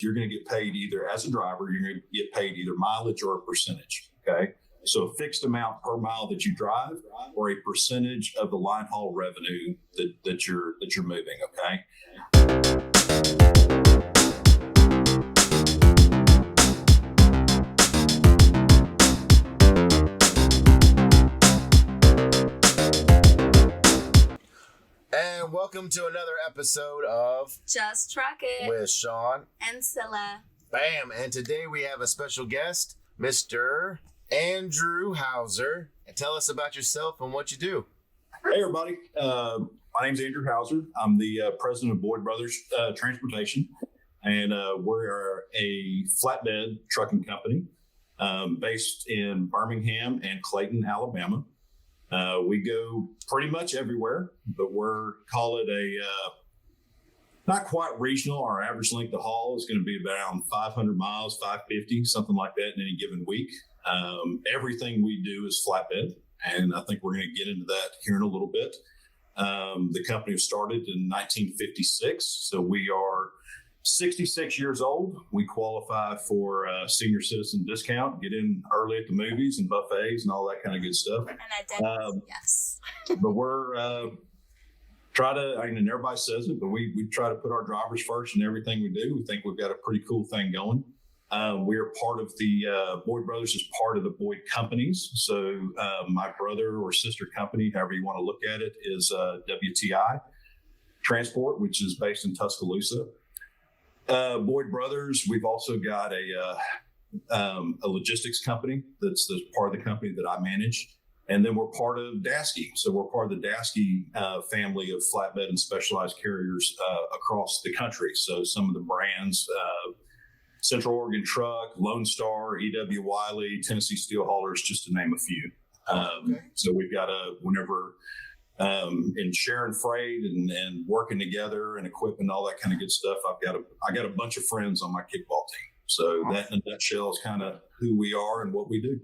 you're going to get paid either as a driver, you're going to get paid either mileage or a percentage. Okay. So a fixed amount per mile that you drive, or a percentage of the line haul revenue that you're moving. Okay. And welcome to another episode of Just Truck It with Sean and Scylla. Bam! And today we have a special guest, Mr. Andrew Hauser. And tell us about yourself and what you do. Hey, everybody. My name's Andrew Hauser. I'm the president of Boyd Brothers Transportation, and we're a flatbed trucking company based in Birmingham and Clayton, Alabama. We go pretty much everywhere, but call it a not quite regional. Our average length of haul is going to be around 500 miles, 550, something like that in any given week. Everything we do is flatbed, and I think we're going to get into that here in a little bit. The company was started in 1956, so we are 66 years old. We qualify for a senior citizen discount, get in early at the movies and buffets and all that kind of good stuff. And identity, yes. But we're and everybody says it, but we try to put our drivers first in everything we do. We think we've got a pretty cool thing going. We are part of the Boyd Brothers is part of the Boyd companies. So my brother or sister company, however you want to look at it, is WTI Transport, which is based in Tuscaloosa. Boyd Brothers, we've also got a logistics company that's part of the company that I manage. And then we're part of Dasky. So we're part of the Dasky family of flatbed and specialized carriers across the country. So some of the brands, Central Oregon Truck, Lone Star, E.W. Wiley, Tennessee Steel Haulers, just to name a few. So we've got in sharing freight and working together and equipment, all that kind of good stuff. I got a bunch of friends on my kickball team. So that in a nutshell is kind of who we are and what we do.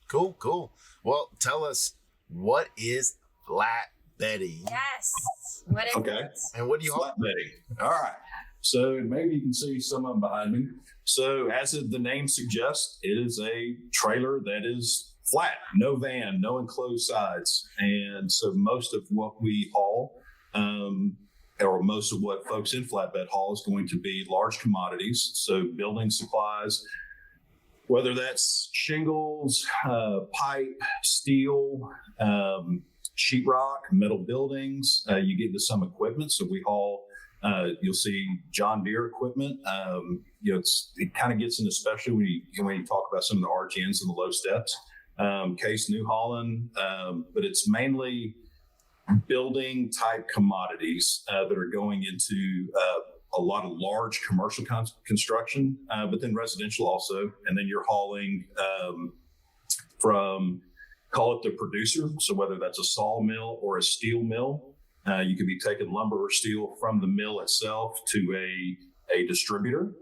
Cool. Well, tell us, what is flatbedding? Yes. What is it? And what do you flatbedding? All right. So maybe you can see some of them behind me. So as the name suggests, it is a trailer that is flat, no van, no enclosed sides. And so most of what we haul, or most of what folks in flatbed haul, is going to be large commodities. So building supplies, whether that's shingles, pipe, steel, sheetrock, metal buildings. You get into some equipment. So we haul, you'll see John Deere equipment. It kind of gets into, especially when you talk about some of the RGNs and the low steps. Case New Holland, but it's mainly building type commodities that are going into a lot of large commercial construction, but then residential also. And then you're hauling from, call it the producer. So whether that's a sawmill or a steel mill, you could be taking lumber or steel from the mill itself to a distributor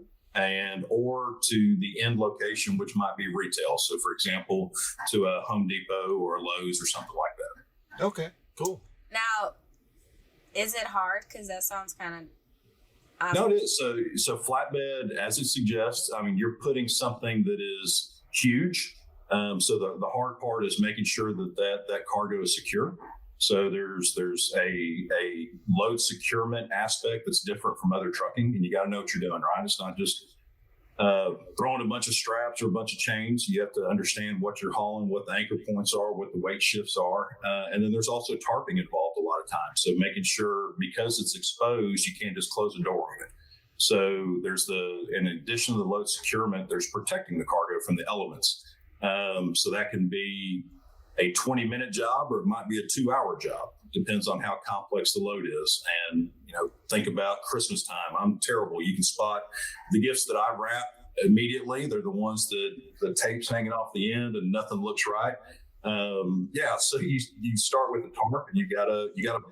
or to the end location, which might be retail. So for example, to a Home Depot or a Lowe's or something like that. Okay, cool. Now, is it hard? Because that sounds kind of... No, it is. So flatbed, as it suggests, I mean, you're putting something that is huge. So the hard part is making sure that cargo is secure. So there's a load securement aspect that's different from other trucking, and you got to know what you're doing, right? It's not just throwing a bunch of straps or a bunch of chains. You have to understand what you're hauling, what the anchor points are, what the weight shifts are. And then there's also tarping involved a lot of times. So making sure, because it's exposed, you can't just close the door on it. So in addition to the load securement, there's protecting the cargo from the elements. So that can be a 20-minute job, or it might be a 2-hour job. Depends on how complex the load is. And, think about Christmas time. I'm terrible. You can spot the gifts that I wrap immediately. They're the ones that the tape's hanging off the end and nothing looks right. So you start with the tarp, and you gotta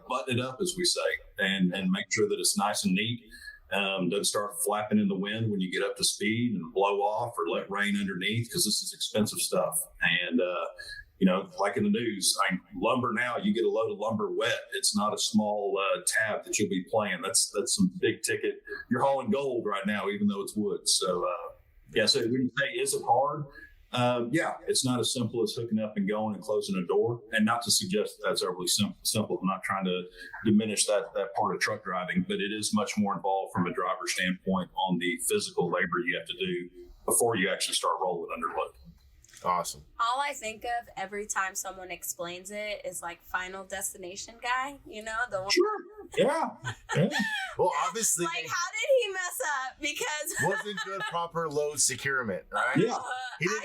button it up, as we say, and make sure that it's nice and neat. Doesn't start flapping in the wind when you get up to speed and blow off or let rain underneath, because this is expensive stuff. And like in the news, lumber now, you get a load of lumber wet. It's not a small tab that you'll be playing. That's some big ticket. You're hauling gold right now, even though it's wood. So, so when you say, is it hard? It's not as simple as hooking up and going and closing a door. And not to suggest that that's overly simple. I'm not trying to diminish that part of truck driving, but it is much more involved from a driver standpoint on the physical labor you have to do before you actually start rolling under load. Awesome. All I think of every time someone explains it is like Final Destination guy, the one. Sure. Yeah. Well, obviously. Like, how did he mess up? Because wasn't good proper load securement, right? Yeah.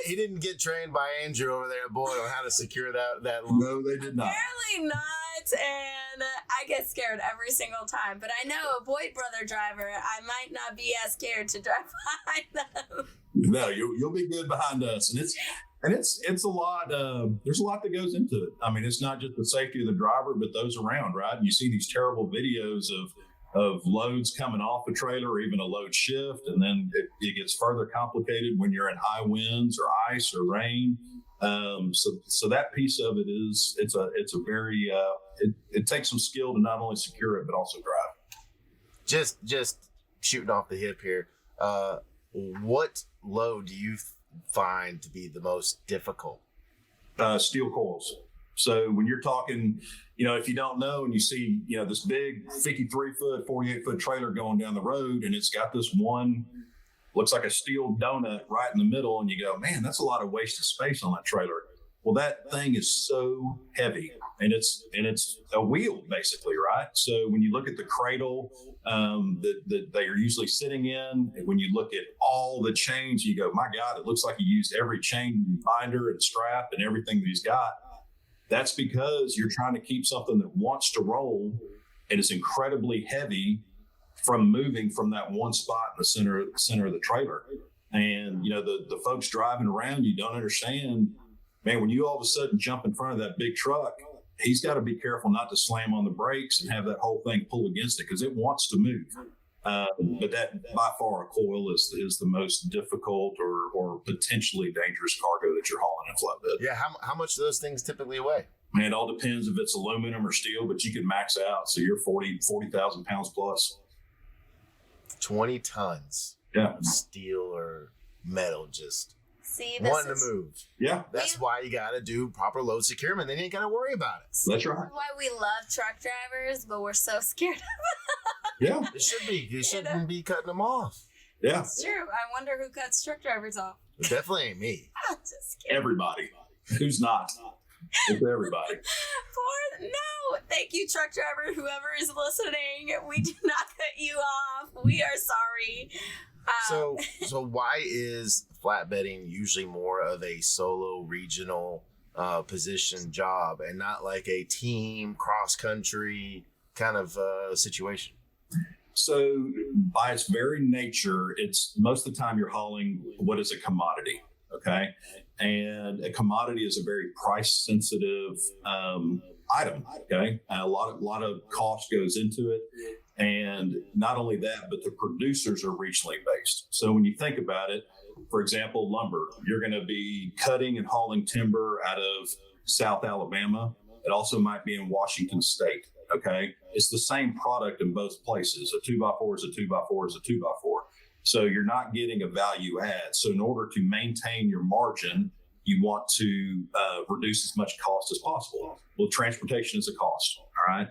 He didn't get trained by Andrew over there at Boyd on how to secure that load. No, they did not. Apparently not, and I get scared every single time. But I know a Boyd brother driver, I might not be as scared to drive behind them. No, you'll be good behind us, and it's a lot. There's a lot that goes into it. I mean, it's not just the safety of the driver, but those around, right? And you see these terrible videos of loads coming off a trailer, or even a load shift, and then it gets further complicated when you're in high winds or ice or rain. So that piece of it it's a very it takes some skill to not only secure it but also drive. Just shooting off the hip here. What load do you find to be the most difficult? Steel coils. So when you're talking, if you don't know and you see, this big 53-foot, 48-foot trailer going down the road, and it's got this one, looks like a steel donut right in the middle, and you go, man, that's a lot of wasted space on that trailer. Well, that thing is so heavy, and it's a wheel basically, right? So when you look at the cradle that they are usually sitting in, and when you look at all the chains, you go, my God, it looks like he used every chain binder and strap and everything that he's got. That's because you're trying to keep something that wants to roll and is incredibly heavy from moving from that one spot in the center of the trailer. And the folks driving around you don't understand. Man, when you all of a sudden jump in front of that big truck, he's got to be careful not to slam on the brakes and have that whole thing pull against it because it wants to move. But that by far a coil is the most difficult or potentially dangerous cargo that you're hauling in flatbed. Yeah, how much do those things typically weigh? Man, it all depends if it's aluminum or steel, but you can max out. So you're 40,000 pounds plus. 20 tons. Yeah. Of steel or metal just. See, wanting to move. Yeah. That's why you got to do proper load securement. Then you ain't got to worry about it. That's right. That's why we love truck drivers, but we're so scared of them. Yeah. It should be. You shouldn't be cutting them off. Yeah. It's true. I wonder who cuts truck drivers off. It definitely ain't me. I'm just kidding. Everybody. Who's not? It's everybody. No, thank you, truck driver, whoever is listening. We did not cut you off. We are sorry. So why is flatbedding usually more of a solo regional position job and not like a team cross country kind of situation? So by its very nature, it's most of the time you're hauling what is a commodity. Okay. And a commodity is a very price sensitive item. Okay. And a lot of cost goes into it. And not only that, but the producers are regionally based. So when you think about it, for example, lumber, you're going to be cutting and hauling timber out of South Alabama. It also might be in Washington State. Okay. It's the same product in both places. A 2x4 is a 2x4 is a 2x4. So you're not getting a value add. So in order to maintain your margin, you want to reduce as much cost as possible. Well, transportation is a cost. All right.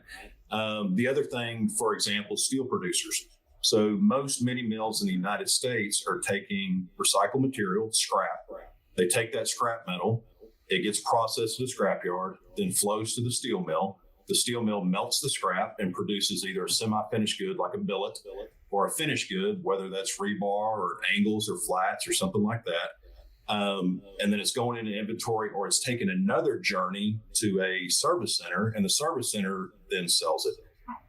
The other thing, for example, steel producers. So most mini mills in the United States are taking recycled material, scrap. They take that scrap metal, it gets processed to the scrapyard, then flows to the steel mill. The steel mill melts the scrap and produces either a semi-finished good like a billet or a finished good, whether that's rebar or angles or flats or something like that. And then it's going into inventory, or it's taking another journey to a service center, and the service center then sells it.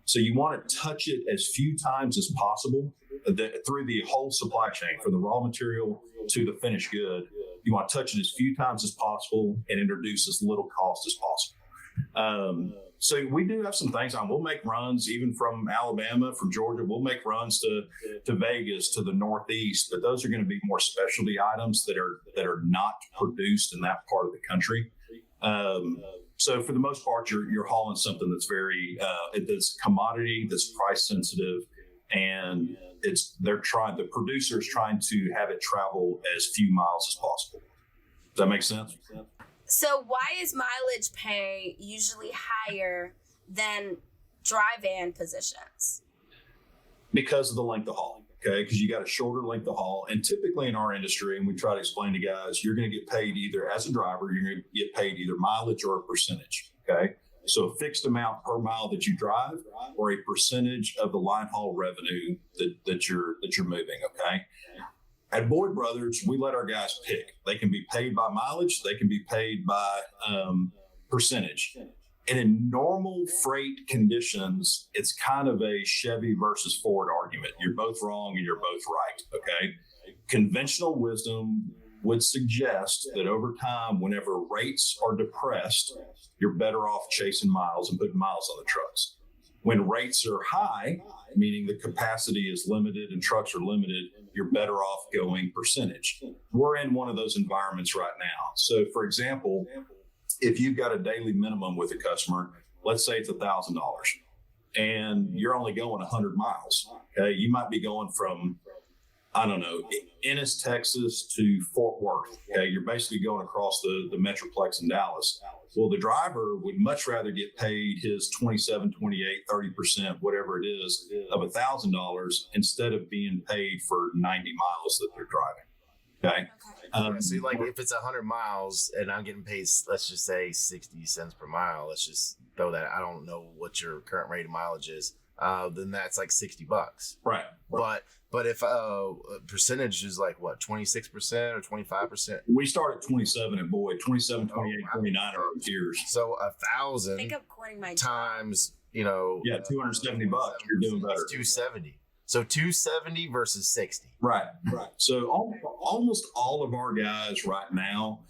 So you want to touch it as few times as possible through the whole supply chain, from the raw material to the finished good. You want to touch it as few times as possible and introduce as little cost as possible. So we do have some things on. We'll make runs even from Alabama, from Georgia. We'll make runs to Vegas, to the Northeast, but those are going to be more specialty items that are not produced in that part of the country. So for the most part, you're hauling something that's very that's a commodity, that's price sensitive, and the producer's trying to have it travel as few miles as possible. Does that make sense? So why is mileage pay usually higher than dry van positions? Because of the length of haul. Okay, because you got a shorter length of haul, and typically in our industry, and we try to explain to guys, you're going to get paid either as a driver, you're going to get paid either mileage or a percentage. Okay, so a fixed amount per mile that you drive, or a percentage of the line haul revenue that you're moving. Okay, at Boyd Brothers, we let our guys pick. They can be paid by mileage, they can be paid by percentage. And in normal freight conditions, it's kind of a Chevy versus Ford argument. You're both wrong and you're both right. Okay. Conventional wisdom would suggest that over time, whenever rates are depressed, you're better off chasing miles and putting miles on the trucks. When rates are high, meaning the capacity is limited and trucks are limited, you're better off going percentage. We're in one of those environments right now. So, for example, if you've got a daily minimum with a customer, let's say it's $1,000 and you're only going 100 miles. Okay. You might be going from, I don't know, Ennis, Texas to Fort Worth. Okay. You're basically going across the Metroplex in Dallas. Well, the driver would much rather get paid his 27, 28, 30%, whatever it is, of $1,000 instead of being paid for 90 miles that they're driving. Okay. See, like if it's 100 miles and I'm getting paid, let's just say 60 cents per mile. Let's just throw that. I don't know what your current rate of mileage is. Then that's like $60. Right. But if percentage is like what, 26% or 25%? We start at 27 at Boyd, 27, 28, 29 are tiers. So 1,000 Think I'm quoting my times, $270. You're doing better. 270. So 270 versus 60. Right. So almost all of our guys right now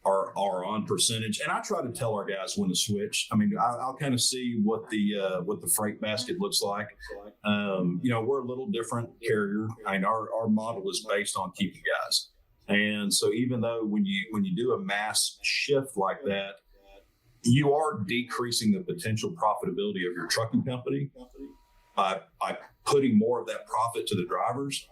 are on percentage, and I try to tell our guys when to switch. I mean, I'll kind of see what the freight basket looks like. We're a little different carrier. I mean, our model is based on keeping guys, and so even though when you do a mass shift like that, you are decreasing the potential profitability of your trucking company by putting more of that profit to the drivers.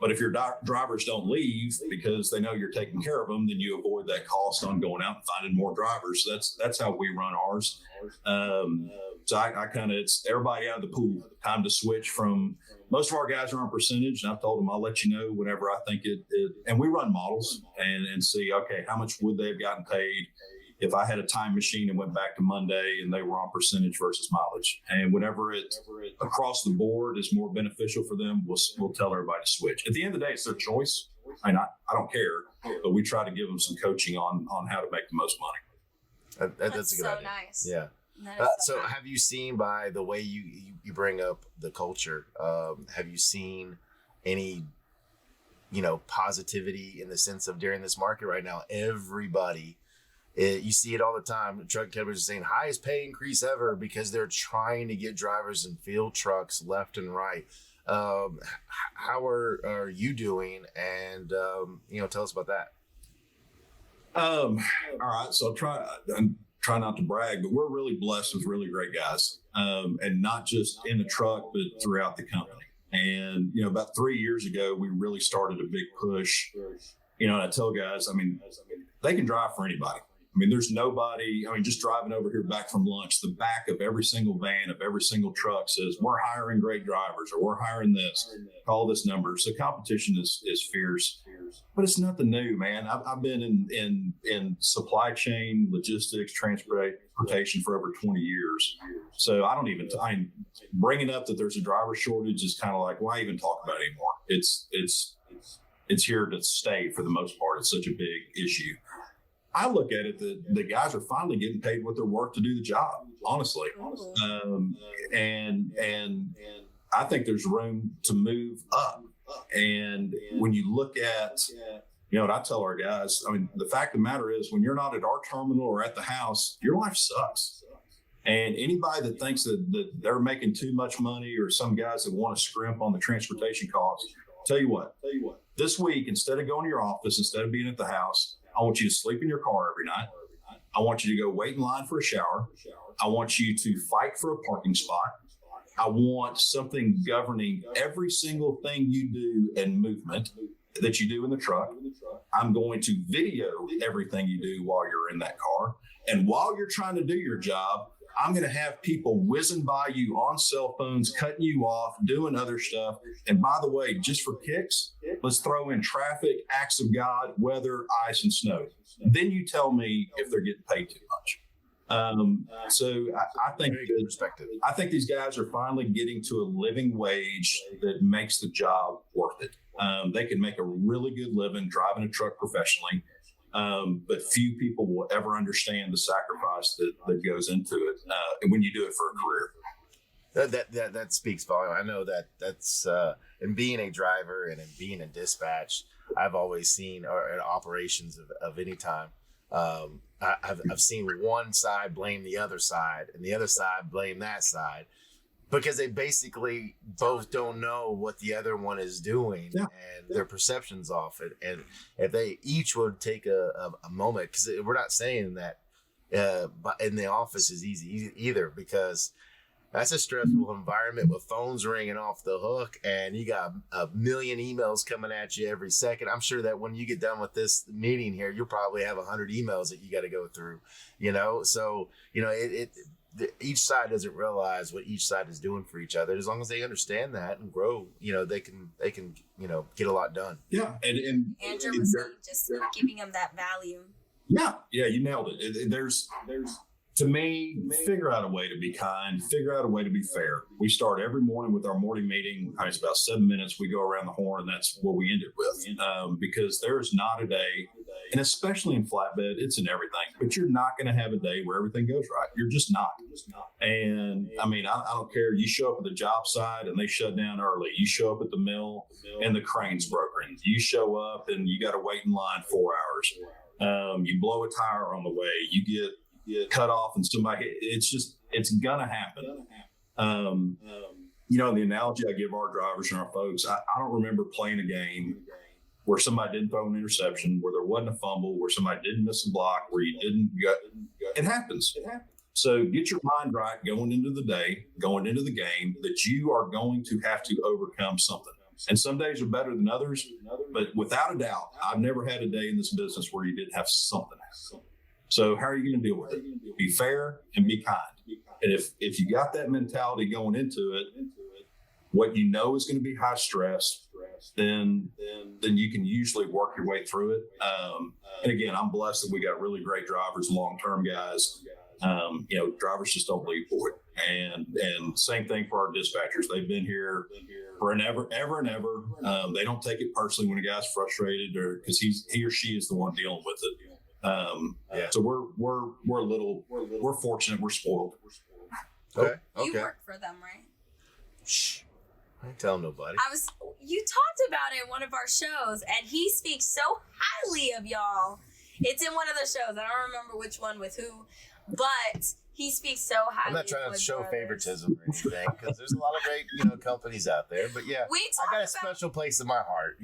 But if your drivers don't leave because they know you're taking care of them, then you avoid that cost on going out and finding more drivers. So that's how we run ours. So I kind of, it's everybody out of the pool. Time to switch from, most of our guys are on percentage, and I've told them I'll let you know whenever I think it and we run models and see, okay, how much would they have gotten paid if I had a time machine and went back to Monday and they were on percentage versus mileage. And whenever it across the board is more beneficial for them, we'll tell everybody to switch. At the end of the day, it's their choice. I mean, I don't care, but we try to give them some coaching on how to make the most money. That's a good so idea. Nice. Yeah. So nice. have you seen, by the way you bring up the culture, have you seen any, positivity in the sense of during this market right now, everybody, you see it all the time. Truck companies are saying highest pay increase ever because they're trying to get drivers and field trucks left and right. How are you doing? And tell us about that. All right, so I'm try not to brag, but we're really blessed with really great guys, and not just in the truck, but throughout the company. And about 3 years ago, we really started a big push. And I tell guys, I mean, they can drive for anybody. I mean, there's nobody, just driving over here back from lunch, the back of every single van, of every single truck says, we're hiring great drivers, or we're hiring this, call this number. So competition is fierce, but it's nothing new, man. I've been in supply chain, logistics, transportation for over 20 years. So I'm bringing up that there's a driver shortage is kind of like, why even talk about it anymore? It's here to stay for the most part. It's such a big issue. I look at it that the guys are finally getting paid what they're worth to do the job, honestly. And I think there's room to move up. And when you look at, what I tell our guys, the fact of the matter is when you're not at our terminal or at the house, your life sucks. And anybody that thinks that they're making too much money, or some guys that want to scrimp on the transportation costs, tell you what, this week, instead of going to your office, instead of being at the house, I want you to sleep in your car every night. I want you to go wait in line for a shower. I want you to fight for a parking spot. I want something governing every single thing you do and movement that you do in the truck. I'm going to video everything you do while you're in that car. And while you're trying to do your job, I'm going to have people whizzing by you on cell phones, cutting you off, doing other stuff. And by the way, just for kicks, let's throw in traffic, acts of God, weather, ice, and snow. Then you tell me if they're getting paid too much. So I think I think these guys are finally getting to a living wage that makes the job worth it. They can make a really good living driving a truck professionally. But few people will ever understand the sacrifice that goes into it when you do it for a career. That speaks volume. I know that's in being a driver and in being in dispatch, I've always seen, or in operations of any time, I've seen one side blame the other side and the other side blame that side, because they basically both don't know what the other one is doing, and their perception's off it. And if they each would take a moment, because we're not saying that in the office is easy either, because that's a stressful environment with phones ringing off the hook, and you got a million emails coming at you every second. I'm sure that when you get done with this meeting here, you'll probably have 100 emails that you got to go through, so, each side doesn't realize what each side is doing for each other. As long as they understand that and grow, they can get a lot done. Yeah. And Andrew was saying, just giving them that value. Yeah, you nailed it. There's to me, figure out a way to be kind, figure out a way to be fair. We start every morning with our morning meeting. It's about 7 minutes. We go around the horn, and that's what we end it with. Because there's not a day, and especially in flatbed, it's in everything, but you're not going to have a day where everything goes right. You're just not. And I mean, I don't care. You show up at the job site and they shut down early. You show up at the mill and the crane's broken. You show up and you got to wait in line 4 hours. You blow a tire on the way. You get cut off and somebody, it's gonna happen. The analogy I give our drivers and our folks, I don't remember playing a game where somebody didn't throw an interception, where there wasn't a fumble, where somebody didn't miss a block, where you didn't go. It happens. So get your mind right going into the day, going into the game, that you are going to have to overcome something. And some days are better than others, but without a doubt, I've never had a day in this business where you didn't have something. So how are you going to deal with it? Be fair and be kind. And if you got that mentality going into it, what you know is going to be high stress, then you can usually work your way through it. And again, I'm blessed that we got really great drivers, long-term guys. Drivers just don't leave for it. And same thing for our dispatchers. They've been here for ever and ever. They don't take it personally when a guy's frustrated, or because he or she is the one dealing with it. So we're fortunate. We're spoiled. Okay. You work for them, right? Shh. I ain't telling nobody. You talked about it in one of our shows, and he speaks so highly of y'all. It's in one of the shows. I don't remember which one with who, but he speaks so highly. I'm not trying to show favoritism or anything, because there's a lot of great, companies out there. But yeah, I got a special place in my heart.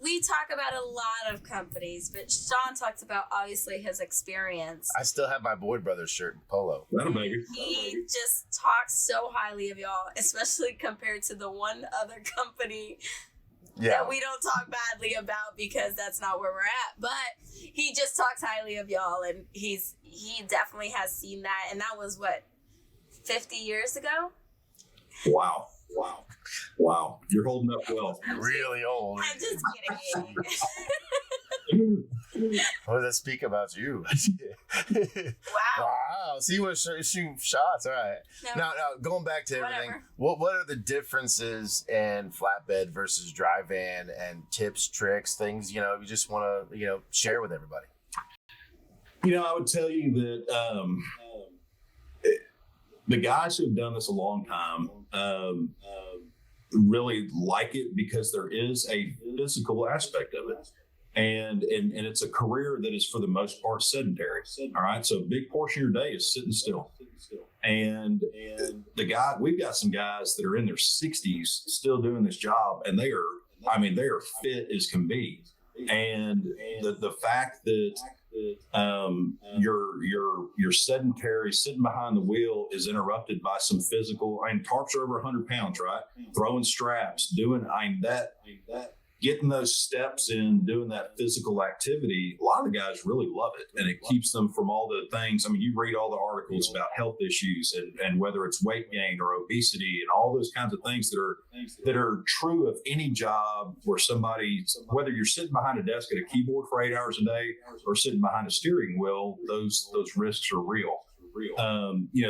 We talk about a lot of companies, but Sean talks about obviously his experience. I still have my Boyd Brothers shirt and polo. That'll make it. He just talks so highly of y'all, especially compared to the one other company that we don't talk badly about, because that's not where we're at. But he just talks highly of y'all, and he definitely has seen that. And that was 50 years ago? Wow. You're holding up well. Really old. I'm just kidding. What does that speak about you? Wow. So you want to shoot shots? All right. No. Now, going back to everything, what are the differences in flatbed versus dry van, and tips, tricks, things, you just want to, share with everybody? I would tell you that the guys who've done this a long time really like it, because there is a physical aspect of it. And it's a career that is for the most part sedentary. All right. So a big portion of your day is sitting still. And we've got some guys that are in their 60s still doing this job, and they are fit as can be. And the fact that your sedentary sitting behind the wheel is interrupted by some physical. I mean, tarps are over 100 pounds, right? Throwing straps, doing that. Getting those steps in, doing that physical activity, a lot of the guys really love it, and it keeps them from all the things. I mean, you read all the articles about health issues and whether it's weight gain or obesity and all those kinds of things that are true of any job where whether you're sitting behind a desk at a keyboard for 8 hours a day or sitting behind a steering wheel, those risks are real.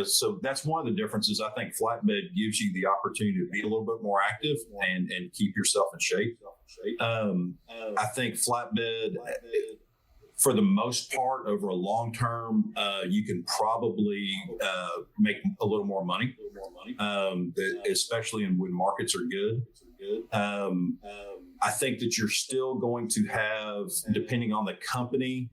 So that's one of the differences. I think flatbed gives you the opportunity to be a little bit more active and keep yourself in shape. I think flatbed, for the most part, over a long term, you can probably make a little more money, especially when markets are good. I think that you're still going to have, depending on the company,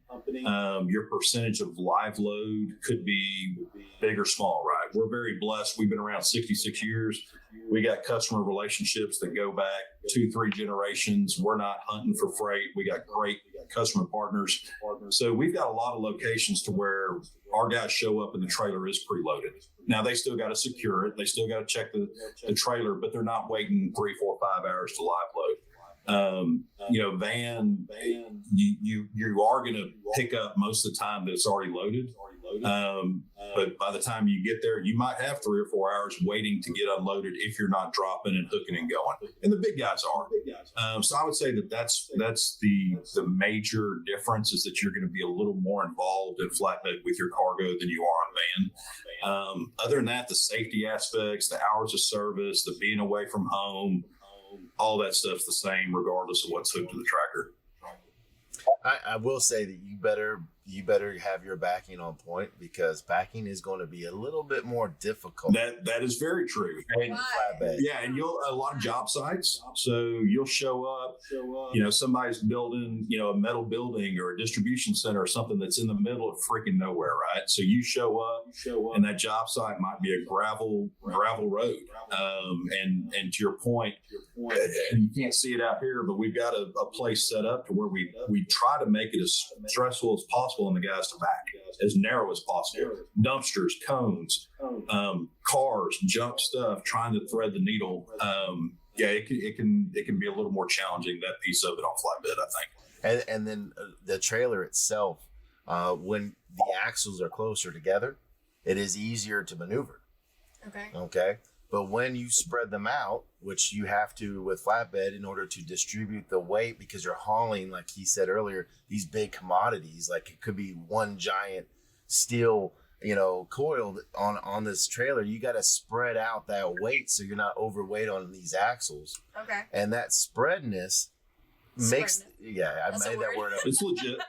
your percentage of live load could be big or small, right? We're very blessed. We've been around 66 years. We got customer relationships that go back 2-3 generations. We're not hunting for freight. We got great customer partners. So we've got a lot of locations to where our guys show up and the trailer is preloaded. Now they still got to secure it. They still got to check the trailer, but they're not waiting 3, 4, 5 hours to live load. Van, you are going to pick up most of the time that it's already loaded. But by the time you get there, you might have 3 or 4 hours waiting to get unloaded if you're not dropping and hooking and going. And the big guys are. So I would say that's the major difference is that you're going to be a little more involved in flatbed with your cargo than you are on van. Other than that, the safety aspects, the hours of service, the being away from home, all that stuff's the same regardless of what's hooked to the tractor. I will say that you better have your backing on point, because backing is going to be a little bit more difficult. That is very true. And yeah, and a lot of job sites. So you'll show up, somebody's building, a metal building or a distribution center or something that's in the middle of freaking nowhere, right? So you show up and that job site might be a gravel road. And to your point, and you can't see it out here, but we've got a place set up to where we try to make it as stressful as possible on the guys to back, as narrow as possible. Dumpsters, cones, cars, junk stuff, trying to thread the needle. It can be a little more challenging, that piece of it on flatbed, I think. And then the trailer itself, when the axles are closer together, it is easier to maneuver. Okay. But when you spread them out, which you have to with flatbed in order to distribute the weight, because you're hauling, like he said earlier, these big commodities, like it could be one giant steel, coil on this trailer. You got to spread out that weight so you're not overweight on these axles. Okay. And that spreadness makes, I made that word up. It's legit.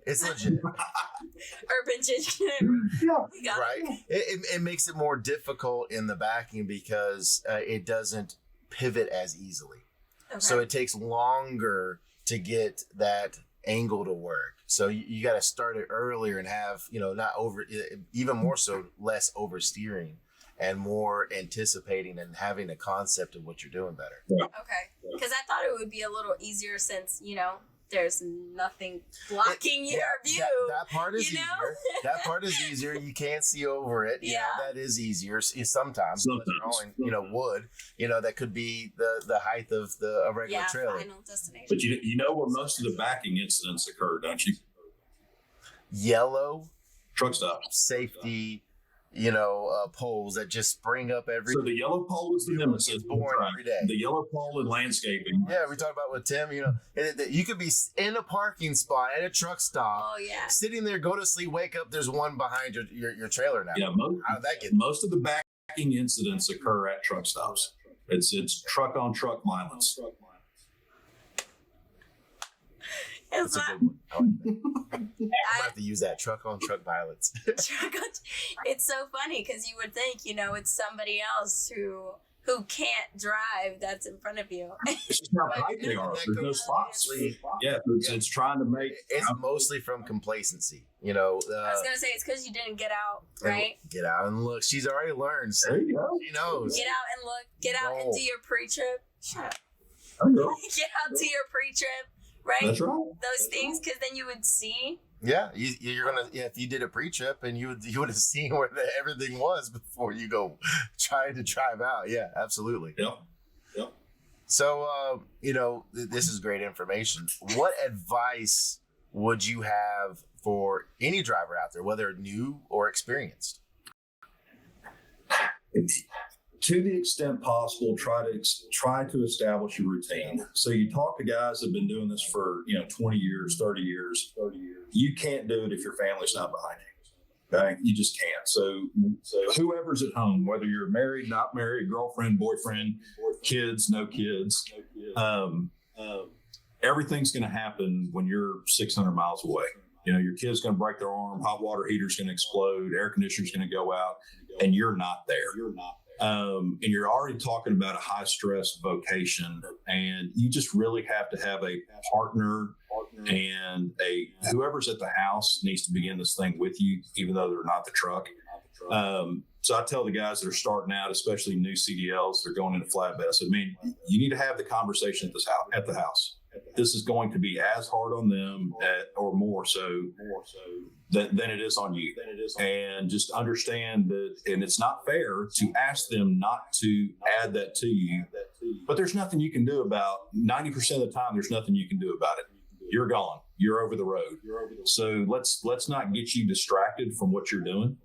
It's legit. Urban dictionary. Yeah. Right. It makes it more difficult in the backing because it doesn't pivot as easily. Okay. So it takes longer to get that angle to work. So you got to start it earlier and have, not over, even more so, less oversteering and more anticipating and having a concept of what you're doing better. Yeah. Okay. Because I thought it would be a little easier since, there's nothing blocking your view. That part is easier. That part is easier. You can't see over it. Yeah. That is easier sometimes. Throwing, wood, that could be the height of a regular trailer. Final destination. But you know where most of the backing incidents occur, don't you? Yellow. Truck stop. Safety. Poles that just spring up every. So the yellow pole is the nemesis. Born every day. The yellow pole in landscaping. Yeah, we talked about with Tim. You could be in a parking spot at a truck stop. Oh yeah. Sitting there, go to sleep, wake up. There's one behind your trailer now. Yeah, how did that get? Most of the backing incidents occur at truck stops. It's truck on truck violence. That's a good one. I like that. I'm gonna have to use that truck on truck violence. It's so funny because you would think, it's somebody else who can't drive that's in front of you. It's just how tight they are. There's no spots. Yeah, it's trying to make. It's mostly from complacency. I was gonna say it's because you didn't get out, right? Get out and look. She's already learned. So there you go. She knows. Get out and look. Get out and do your pre-trip. Shut up. I know. Get out to your pre-trip. right? That's right. Those things, because then you would see. Yeah, you're gonna. Yeah, if you did a pre-trip and you would have seen where everything was before you go trying to drive out. Yeah, absolutely. Yep. Yep. So, this is great information. What advice would you have for any driver out there, whether new or experienced? To the extent possible, try to establish a routine. So you talk to guys that have been doing this for 20 years, 30 years. You can't do it if your family's not behind you. Okay, you just can't. So whoever's at home, whether you're married, not married, girlfriend, boyfriend, kids, no kids, everything's going to happen when you're 600 miles away. Your kid's going to break their arm, hot water heater's going to explode, air conditioner's going to go out, and you're not there. And you're already talking about a high stress vocation, and you just really have to have a partner and whoever's at the house needs to begin this thing with you, even though they're not the truck. So I tell the guys that are starting out, especially new CDLs, they're going into flatbed. I said, man, you need to have the conversation at the house. This is going to be as hard on them or more so than it is on you. And just understand that, and it's not fair to ask them not to add that to you, but there's nothing you can do about 90% of the time. There's nothing you can do about it. You're gone. You're over the road. So let's not get you distracted from what you're doing.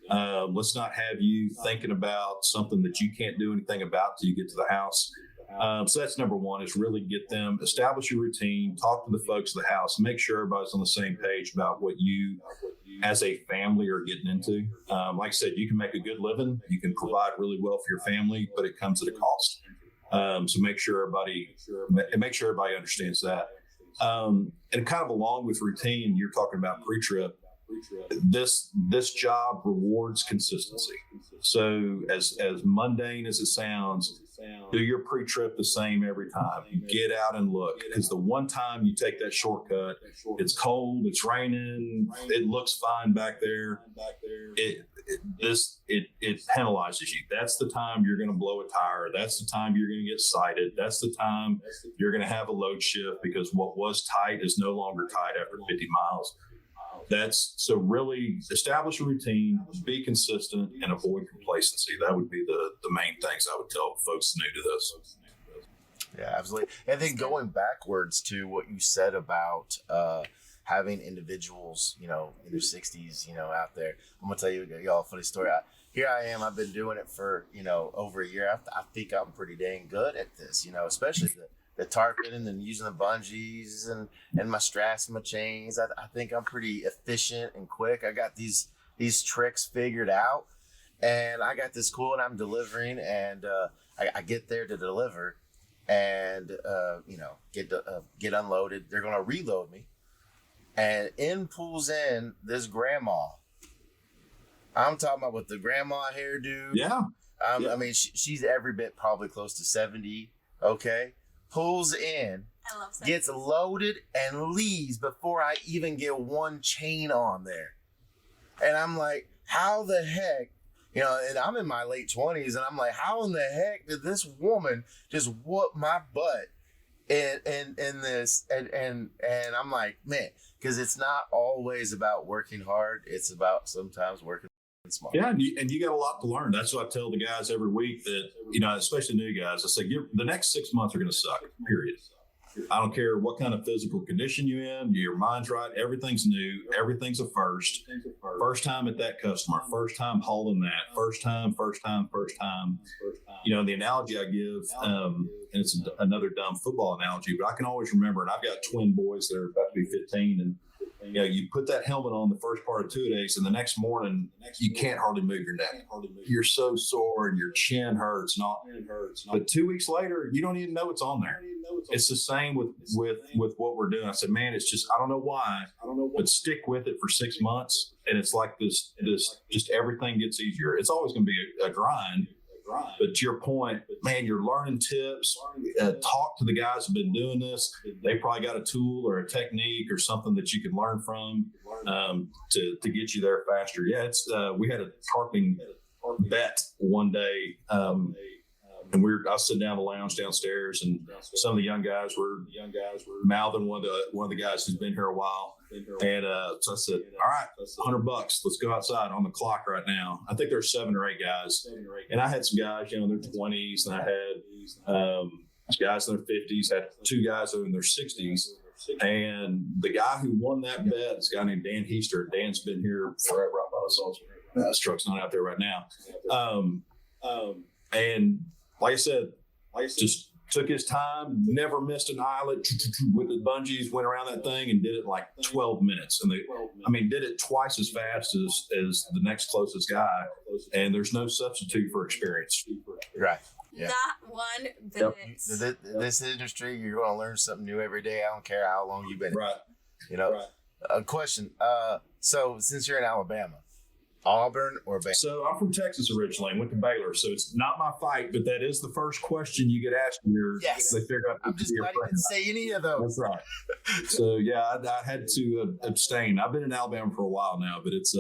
Let's not have you thinking about something that you can't do anything about till you get to the house. So that's number one, is really get them, establish your routine, talk to the folks of the house, make sure everybody's on the same page about what you as a family are getting into. Like I said, you can make a good living, you can provide really well for your family, but it comes at a cost. So make sure everybody understands that. And kind of along with routine, you're talking about pre-trip. This job rewards consistency. So as mundane as it sounds, do your pre-trip the same every time. Get out and look, because the one time you take that shortcut, it's cold, it's raining, it looks fine back there. It penalizes you. That's the time you're going to blow a tire. That's the time you're going to get cited. That's the time you're going to have a load shift, because what was tight is no longer tight after 50 miles. So really establish a routine, be consistent, and avoid complacency. That would be the main things I would tell folks new to this. Yeah, absolutely. And then going backwards to what you said about having individuals, in their 60s, out there. I'm gonna tell y'all a funny story. Here I am. I've been doing it for over a year. I think I'm pretty dang good at this. Especially the targeting and using the bungees and my straps and my chains. I think I'm pretty efficient and quick. I got these tricks figured out, and I got this cool, and I'm delivering, and I get there to deliver, and get unloaded. They're gonna reload me, and in pulls in this grandma. I'm talking about with the grandma hairdo. Yeah. I mean, she's every bit probably close to 70. Okay. Pulls in, gets loaded, and leaves before I even get one chain on there. And I'm like, how the heck, and I'm in my late 20s, and I'm like, how in the heck did this woman just whoop my butt in this? And I'm like, man, because it's not always about working hard. It's about sometimes working smart. Yeah, and you got a lot to learn. That's what I tell the guys every week that, especially new guys, I say, the next 6 months are going to suck, period. I don't care what kind of physical condition you're in, your mind's right, everything's new, everything's a first. First time at that customer, first time hauling that, first time. The analogy I give, and it's another dumb football analogy, but I can always remember, and I've got twin boys that are about to be 15, and you put that helmet on the first part of 2 days, and the next morning you can't hardly move your neck. You're so sore and your chin hurts and all. But 2 weeks later, you don't even know it's on there. It's the same with what we're doing. I said, man, it's just, I don't know why, but stick with it for 6 months, and it's like this just everything gets easier. It's always going to be a grind. But to your point, man, you're learning tips. Talk to the guys who've been doing this. They probably got a tool or a technique or something that you can learn from to get you there faster. Yeah, we had a tarping bet one day. And I was sitting down in the lounge downstairs, and some of the young guys were mouthing one of the guys who's been here a while. And so I said, all right, $100, let's go outside on the clock right now. I think there's 7 or 8 guys. And I had some guys, in their 20s, and I had guys in their 50s, had 2 guys in their 60s. And the guy who won that bet is a guy named Dan Heaster. Dan's been here forever. I thought I saw his truck's not out there right now. And like I said, just took his time, never missed an eyelet with the bungees, went around that thing and did it in like 12 minutes. And did it twice as fast as the next closest guy. And there's no substitute for experience. Right. Yeah. Not one bit. Yep. This industry, you're going to learn something new every day. I don't care how long you've been. Right. A question. So since you're in Alabama, Auburn or Baylor? So I'm from Texas originally and went to Baylor. So it's not my fight, but that is the first question you get asked here. Yes. They figure out I'm just glad you didn't say any of those. That's right. So yeah, I had to abstain. I've been in Alabama for a while now, but it's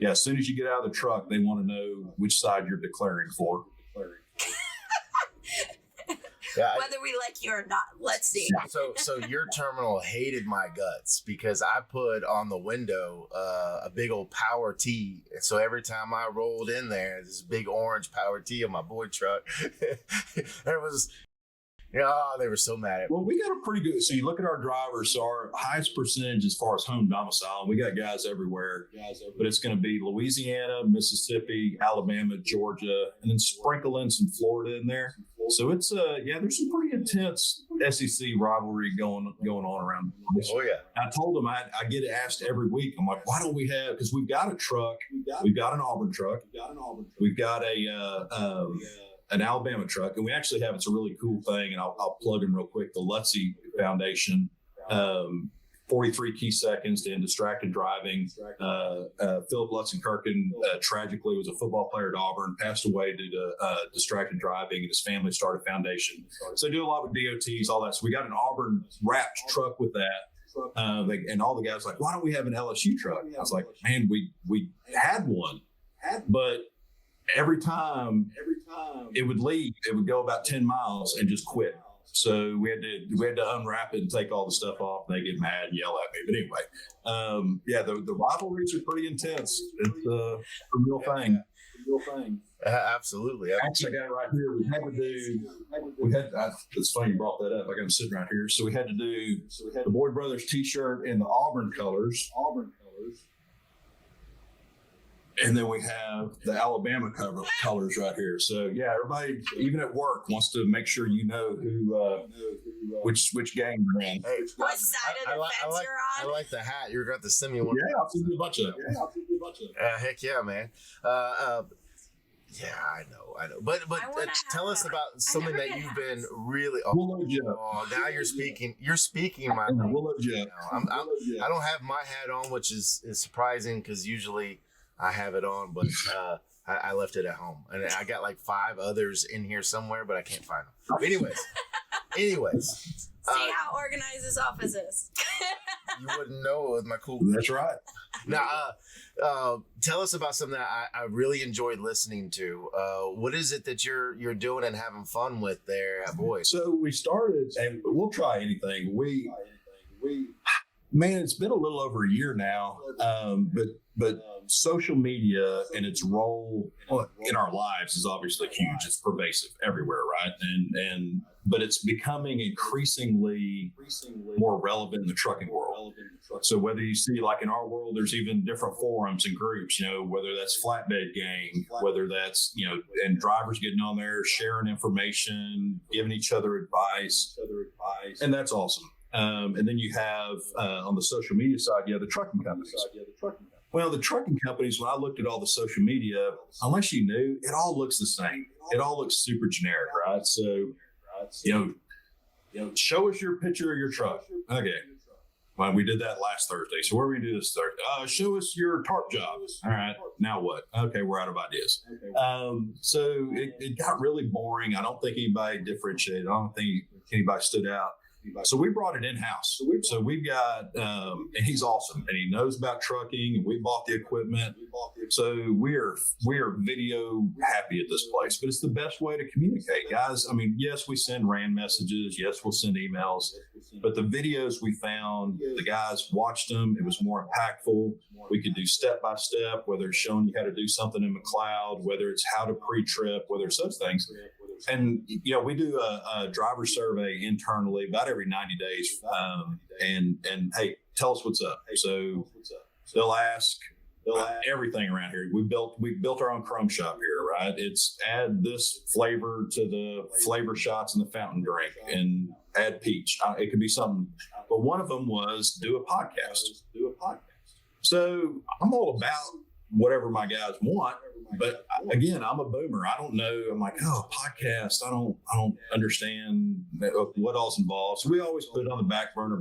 as soon as you get out of the truck, they want to know which side you're declaring for. Yeah, whether we like you or not. Let's see. So your terminal hated my guts because I put on the window a big old Power T. And so every time I rolled in there, this big orange Power T on my boy truck, there was, they were so mad at me. Well, we got a pretty good, so you look at our drivers, so our highest percentage as far as home domicile, we got guys everywhere, but it's going to be Louisiana, Mississippi, Alabama, Georgia, and then sprinkle in some Florida in there. So it's there's some pretty intense SEC rivalry going on around. Oh yeah. I told them I get asked every week. I'm like, why don't we have? Because we've got a truck, we've got an Auburn truck, we've got an Alabama truck, and we actually have. It's a really cool thing, and I'll plug in real quick. The Lutzy Foundation. 43 key seconds to end distracted driving. Philip Lutzenkirchen tragically was a football player at Auburn, passed away due to distracted driving, and his family started a foundation. So they do a lot with DOTs, all that. So we got an Auburn wrapped truck with that. And all the guys were like, why don't we have an LSU truck? I was like, man, we had one, but every time it would leave, it would go about 10 miles and just quit. So we had to unwrap it and take all the stuff off. And they get mad and yell at me. But anyway, the rivalries are pretty intense. It's a real thing. Absolutely. Actually, I got it right here. It's funny you brought that up. I got them sitting right here. So we had to do the Boyd Brothers T-shirt in the Auburn colors. And then we have the Alabama colors right here. So yeah, everybody, even at work, wants to make sure you know which gang you're in. Hey, what side of the fence you're on? I like the hat. You're going to send me one. Yeah, I'll send you a bunch of. Heck yeah, man. Yeah, I know. But tell us about something that you've been really. Oh, now you're speaking. You're speaking my language. I don't have my hat on, which is surprising because usually I have it on, but I left it at home, and I got like 5 others in here somewhere, but I can't find them. Anyways. See how organized this office is. You wouldn't know with my cool. That's right. Now, tell us about something that I really enjoyed listening to. What is it that you're doing and having fun with there at Boyd? So we started, and we'll try anything. Man, it's been a little over a year now, but social media and its role in our lives is obviously huge. It's pervasive everywhere, right? But it's becoming increasingly more relevant in the trucking world. So whether you see, like in our world, there's even different forums and groups, whether that's Flatbed Gang, whether that's, and drivers getting on there, sharing information, giving each other advice, and that's awesome. And then you have on the social media side, you have the trucking companies. Well, the trucking companies, when I looked at all the social media, unless you knew, it all looks the same. It all looks super generic, right? So, show us your picture of your truck. Okay. Well, we did that last Thursday. So what are we going to do this Thursday? Show us your tarp job. All right. Now what? Okay, we're out of ideas. So it got really boring. I don't think anybody differentiated. I don't think anybody stood out. So we brought it in house. So we've got, and he's awesome, and he knows about trucking. And we bought the equipment. So we are video happy at this place. But it's the best way to communicate, guys. I mean, yes, we send RAN messages. Yes, we'll send emails. But the videos we found, the guys watched them. It was more impactful. We could do step by step, whether it's showing you how to do something in McLeod, whether it's how to pre-trip, whether it's those things. And, we do a driver survey internally about every 90 days. And hey, tell us what's up. So they'll ask everything around here. We built our own chrome shop here, right? It's add this flavor to the flavor shots in the fountain drink and add peach. It could be something. But one of them was do a podcast. So I'm all about whatever my guys want. But again, I'm a boomer. I don't know. I'm like, podcast. I don't understand what all's involved. So we always put it on the back burner.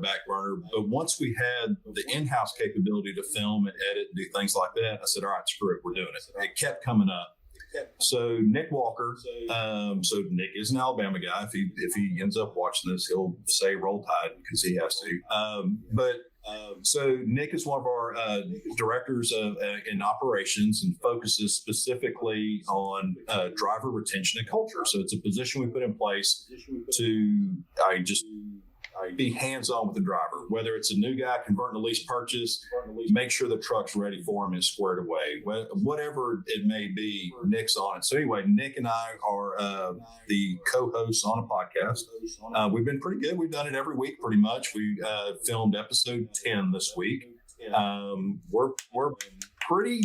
But once we had the in-house capability to film and edit and do things like that, I said, all right, screw it. We're doing it. It kept coming up. So Nick Walker, so Nick is an Alabama guy. If he ends up watching this, he'll say Roll Tide because he has to. So Nick is one of our directors in operations and focuses specifically on driver retention and culture. So it's a position we put in place to be hands-on with the driver, whether it's a new guy converting a lease purchase, make sure the truck's ready for him and squared away, whatever it may be. Nick's on it. So anyway, Nick and I are the co-hosts on a podcast. We've been pretty good. We've done it every week pretty much. We filmed episode 10 this week. We're pretty.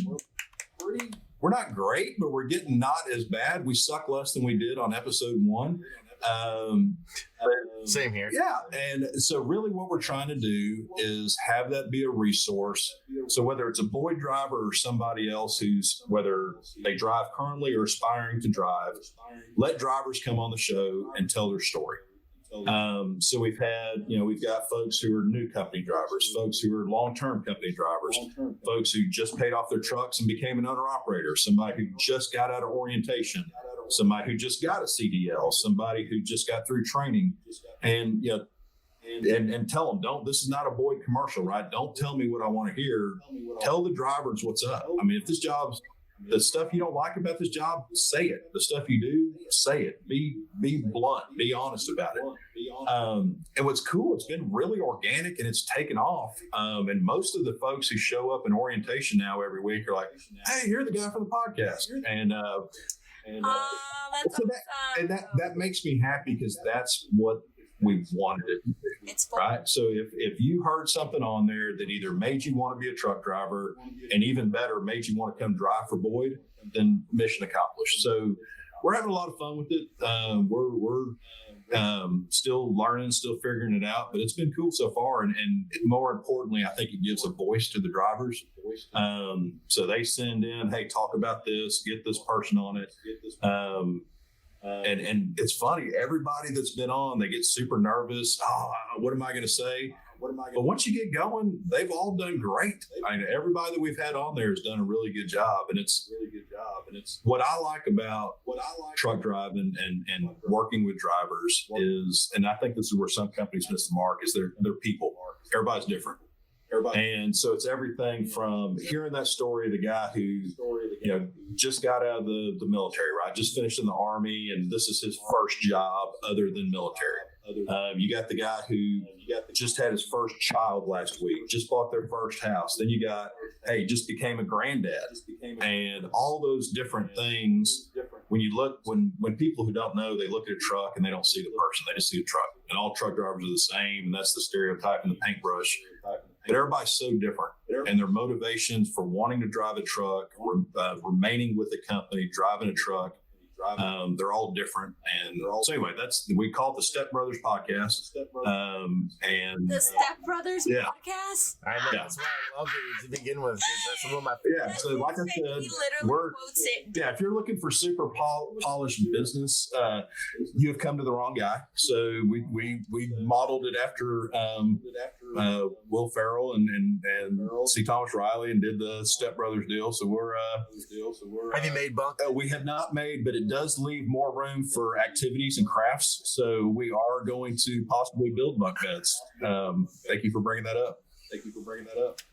We're not great, but we're getting not as bad. We suck less than we did on episode 1. Same here. Yeah. And so really what we're trying to do is have that be a resource. So whether it's a Boyd driver or somebody else whether they drive currently or aspiring to drive, let drivers come on the show and tell their story. So we've got folks who are new company drivers, folks who are long-term company drivers, folks who just paid off their trucks and became an owner-operator, somebody who just got out of orientation, somebody who just got a CDL, somebody who just got through training, and and tell them, this is not a Boyd commercial, right? Don't tell me what I want to hear. Tell the drivers what's up. I mean, if this job's the stuff you don't like about this job, say it. The stuff you do, say it. Be blunt. Be honest about it. And what's cool, it's been really organic and it's taken off. And most of the folks who show up in orientation now every week are like, "Hey, you're the guy from the podcast." That's awesome. That makes me happy because that's what we wanted it to be. It's fun. Right. So if you heard something on there that either made you want to be a truck driver and even better, made you want to come drive for Boyd, then mission accomplished. So we're having a lot of fun with it. We're still learning, still figuring it out, but it's been cool so far. And more importantly, I think it gives a voice to the drivers. So they send in, "Hey, talk about this, get this person on it." And it's funny, everybody that's been on, they get super nervous. What am I going to say? But once you get going, they've all done great. I mean, everybody that we've had on there has done a really good job. And it's what I like about truck driving and working with drivers is, and I think this is where some companies miss the mark, is they're people. Everybody's different. And so it's everything from hearing that story of the guy who, just got out of the military, right? Just finished in the Army, and this is his first job other than military. You got the guy who just had his first child last week, just bought their first house. Then you got, hey, just became a granddad. And all those different things, when you look, when people who don't know, they look at a truck and they don't see the person, they just see a truck. And all truck drivers are the same, and that's the stereotype and the paintbrush. But everybody's so different, and their motivations for wanting to drive a truck, remaining with the company, driving a truck, they're all different. And so anyway, we call it the Step Brothers podcast. And the Step Brothers podcast. I know, that's why I love it to begin with. That's one of my favorites. Yeah. So like I said, quotes it. Yeah, if you're looking for super polished business, you have come to the wrong guy. So we modeled it after Will Ferrell and C. Thomas Riley and did the Step Brothers deal. So we're have you made bunk? we have not made, but it does leave more room for activities and crafts. So we are going to possibly build bunk beds. Thank you for bringing that up.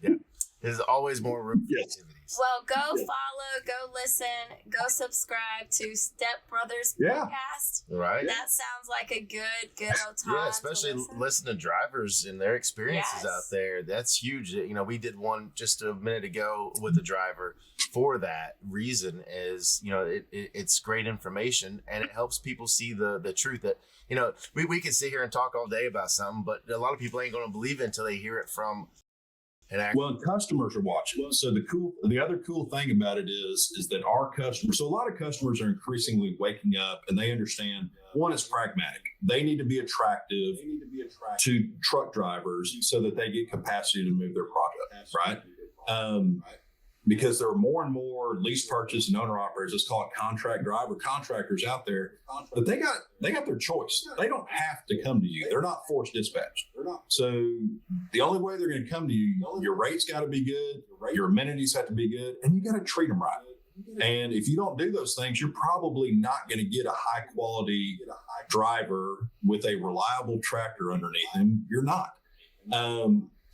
Yeah. There's always more room for activities. Well, go follow, go listen, go subscribe to Step Brothers podcast. Right. That sounds like a good old time. Yeah, especially listen to drivers and their experiences out there. That's huge. You know, we did one just a minute ago with a driver for that reason is, you know, it's great information and it helps people see the truth that, you know, we can sit here and talk all day about something, but a lot of people ain't going to believe it until they hear it from an actor. Well, and customers are watching. So the other cool thing about it is that our customers, so a lot of customers are increasingly waking up and they understand, one, it's pragmatic. They need to be attractive to truck drivers so that they get capacity to move their product, right? Because there are more and more lease purchase and owner operators, let's call it contract driver contractors out there, but they got their choice. They don't have to come to you. They're not forced dispatched. So the only way they're going to come to you, your rates got to be good, your amenities have to be good, and you got to treat them right. And if you don't do those things, you're probably not going to get a high quality driver with a reliable tractor underneath him. You're not.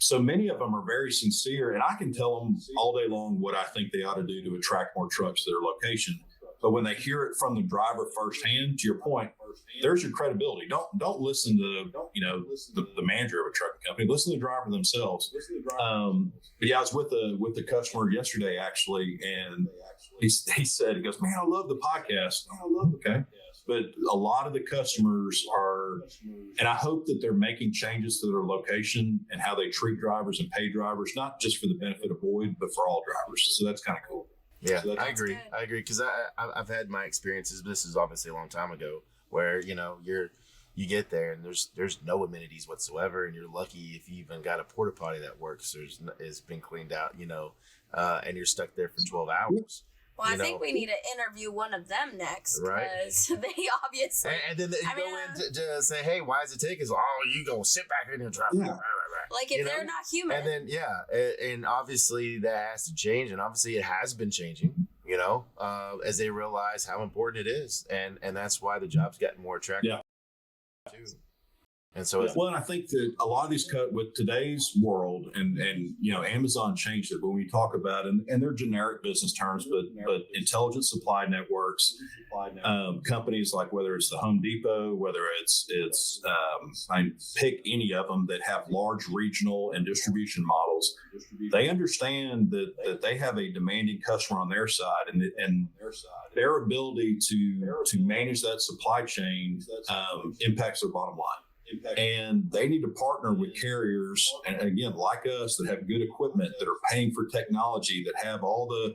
So many of them are very sincere, and I can tell them all day long what I think they ought to do to attract more trucks to their location. But when they hear it from the driver firsthand, to your point, there's your credibility. Don't listen to the manager of a trucking company. Listen to the driver themselves. But yeah, I was with the customer yesterday actually, and he said, he goes, "Man, I love the podcast." Okay. But a lot of the customers are, and I hope that they're making changes to their location and how they treat drivers and pay drivers, not just for the benefit of Boyd, but for all drivers. So that's kind of cool. Yeah, I agree. I agree because I've had my experiences. This is obviously a long time ago, where you you get there and there's no amenities whatsoever, and you're lucky if you even got a porta potty that works. It's been cleaned out, and you're stuck there for 12 hours. Well, I think we need to interview one of them next, because they obviously. And then you go in to say, "Hey, why is it taking so? Oh, you gonna sit back in and try." Yeah. Like if they're not human. And then and obviously that has to change, and obviously it has been changing. As they realize how important it is, and that's why the job's getting more attractive. Yeah. Too. And so, and I think that a lot of these with today's world, and Amazon changed it. But when we talk about and they're generic business terms, but intelligent supply networks, companies like whether it's the Home Depot, whether it's I pick any of them that have large regional and distribution models, they understand that they have a demanding customer on their side, and their ability to manage that supply chain impacts their bottom line. And they need to partner with carriers, and again, like us, that have good equipment, that are paying for technology, that have all the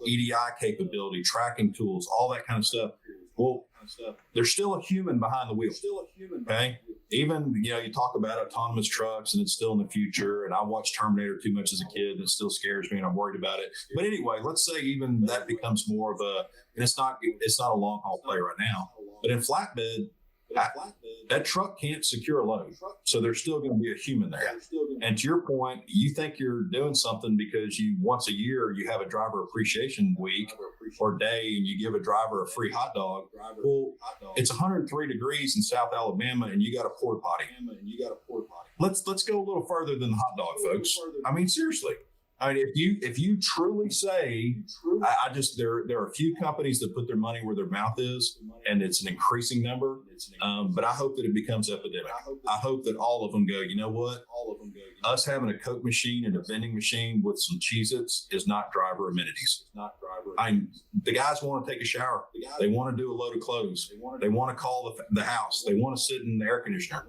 EDI capability, tracking tools, all that kind of stuff. Well, there's still a human behind the wheel. Okay. Even, you talk about autonomous trucks and it's still in the future. And I watched Terminator too much as a kid, and it still scares me and I'm worried about it. But anyway, let's say even that becomes more of and it's not a long haul play right now, but in flatbed, that truck can't secure a load. So there's still going to be a human there. And to your point, you think you're doing something because once a year you have a driver appreciation week or day and you give a driver a free hot dog. Well, it's 103 degrees in South Alabama and you got a porta potty. Let's go a little further than the hot dog, folks. I mean, seriously. I mean, if you truly say, there are a few companies that put their money where their mouth is, and it's an increasing number. But I hope that it becomes epidemic. I hope that all of them go, you know what? Us having a Coke machine and a vending machine with some Cheez-Its is not driver amenities. The guys want to take a shower. They want to do a load of clothes. They want to call the house. They want to sit in the air conditioner.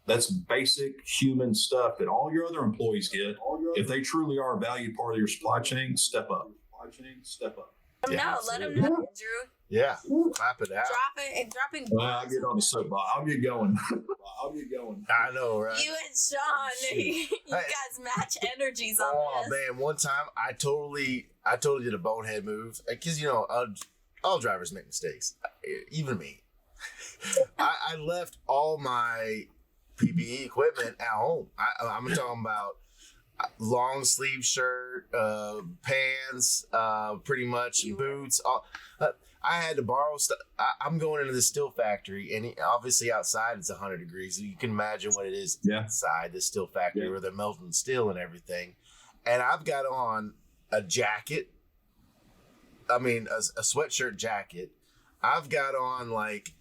That's basic human stuff that all your other employees get. If they truly are a valued part of your supply chain, step up. Let them know, Drew. Yeah, clap it out. Dropping. Well, I'll get on the soapbox. I'll get going. I know, right? You and Sean, you guys match energies on this. Oh man, one time I totally did a bonehead move because all drivers make mistakes, even me. I left all my PPE equipment at home. I'm talking about long sleeve shirt, pants, pretty much boots. I had to borrow stuff. I'm going into the steel factory, and obviously outside it's 100 degrees. So you can imagine what it is inside the steel factory where they're melting steel and everything. And I've got on a jacket. I mean, a sweatshirt jacket. I've got on like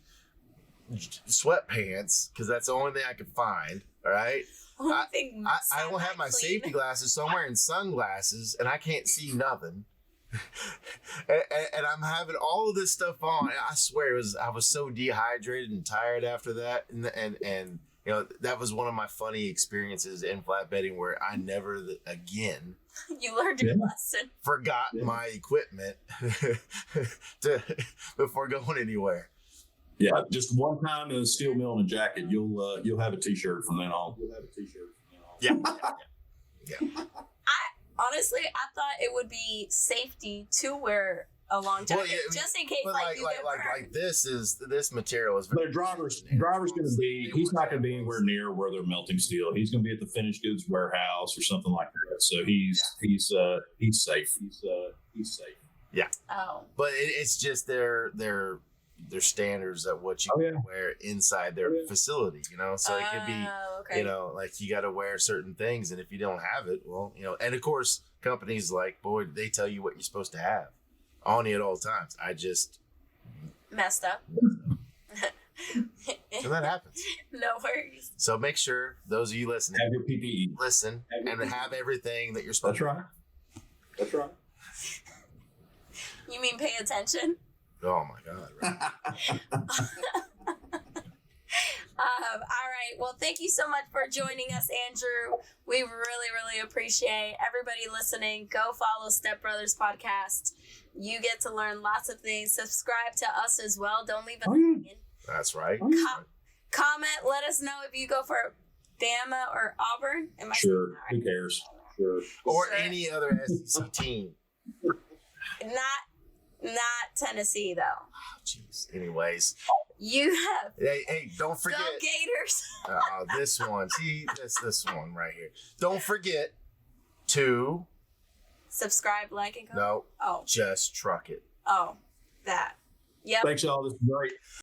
sweatpants because that's the only thing I could find. All right. I don't have my safety glasses, so I'm wearing sunglasses and I can't see nothing. and I'm having all of this stuff on. And I swear I was so dehydrated and tired after that. And you know, that was one of my funny experiences in flatbedding where I never again you learned your lesson. Forgot my equipment before going anywhere. Yeah, just one time in a steel mill and a jacket, you'll have a t-shirt from then on. Yeah. Honestly, I thought it would be safety to wear a long jacket, just in case you get burned. Like this material is. But a driver's going to be. He's not going to be anywhere near where they're melting steel. He's going to be at the finished goods warehouse or something like that. So he's safe. He's safe. Yeah. Oh. But it's just their standards at what you can wear inside their facility, you know? So it could be, you know, like you got to wear certain things. And if you don't have it, well, you know, and of course, companies like, boy, they tell you what you're supposed to have on you at all times. I just messed up. So that happens. No worries. So make sure those of you listening, have your PPE. Listen and have everything that you're supposed to. That's right. You mean pay attention? Oh my God! Right. All right. Well, thank you so much for joining us, Andrew. We really, really appreciate everybody listening. Go follow Step Brothers Podcast. You get to learn lots of things. Subscribe to us as well. Don't leave us hanging. That's right. Comment. Let us know if you go for Bama or Auburn. Am I sure. Who cares? Sure. Or any other SEC team. Not Tennessee, though. Oh, jeez. Anyways. You have. Hey, don't forget. Go Gators. This one. See, this one right here. Don't forget to. Subscribe, like, and comment. No. Oh. Just truck it. Oh, that. Yep. Thanks, y'all. This is great.